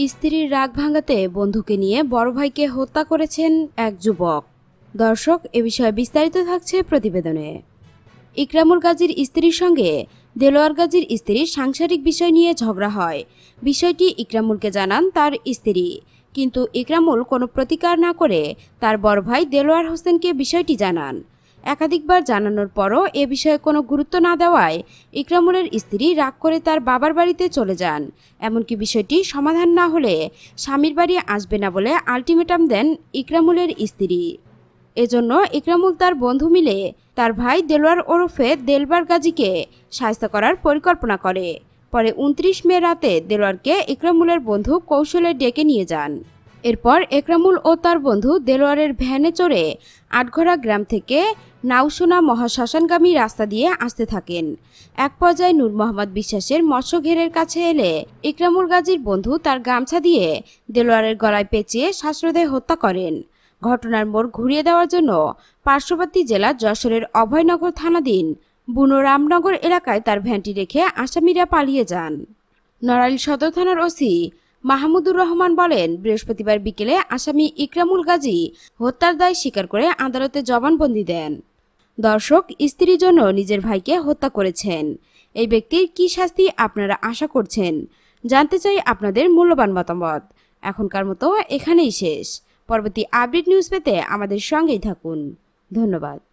স্ত্রীর রাগ ভাঙাতে বন্ধুকে নিয়ে বড় ভাইকে হত্যা করেছেন এক যুবক। দর্শক, এ বিষয়ে বিস্তারিত থাকছে প্রতিবেদনে। ইকরামুল গাজীর স্ত্রীর সঙ্গে দেলোয়ার গাজীর স্ত্রীর সাংসারিক বিষয় নিয়ে ঝগড়া হয়। বিষয়টি ইকরামুলকে জানান তার স্ত্রী, কিন্তু ইকরামুল কোনো প্রতিকার না করে তার বড় ভাই দেলোয়ার হোসেনকে বিষয়টি জানান। একাধিকবার জানানোর পরও এ বিষয়ে কোনো গুরুত্ব না দেওয়ায় ইকরামুলের স্ত্রী রাগ করে তার বাবার বাড়িতে চলে যান। এমনকি বিষয়টি সমাধান না হলে স্বামীর বাড়ি আসবে না বলে আলটিমেটাম দেন ইকরামুলের স্ত্রী। এজন্য ইকরামুল তার বন্ধু মিলে তার ভাই দেলোয়ার ওরফে দেলবার গাজীকে শায়েস্তা করার পরিকল্পনা করে। পরে ২৯ মে রাতে দেলোয়ারকে ইকরামুলের বন্ধু কৌশলে ডেকে নিয়ে যান। এরপর ইকরামুল ও তার বন্ধু দেলোয়ারের ভ্যানে চড়ে আটঘরা গ্রাম থেকে নাউসোনা মহাশ্মশানগামী রাস্তা দিয়ে আসতে থাকেন। এক পর্যায়ে নূর মোহাম্মদ বিশ্বাসের মৎস্যঘেরের কাছে এলে ইকরামুল গাজীর বন্ধু তার গামছা দিয়ে দেলোয়ারের গলায় পেঁচিয়ে শ্বাসরোধে হত্যা করেন। ঘটনার মোড় ঘুরিয়ে দেওয়ার জন্য পার্শ্ববর্তী জেলা যশোরের অভয়নগর থানাধীন বুনো রামনগর এলাকায় তার ভ্যানটি রেখে আসামিরা পালিয়ে যান। নড়াইল সদর থানার ওসি মাহমুদুর রহমান বলেন, বৃহস্পতিবার বিকেলে আসামি ইকরামুল গাজী হত্যার দায় স্বীকার করে আদালতে জবানবন্দি দেন। দর্শক, স্ত্রীর জন্য নিজের ভাইকে হত্যা করেছেন এই ব্যক্তির কী শাস্তি আপনারা আশা করছেন? জানতে চাই আপনাদের মূল্যবান মতামত। এখনকার মতো এখানেই শেষ। পরবর্তী আপডেট নিউজ পেতে আমাদের সঙ্গেই থাকুন। ধন্যবাদ।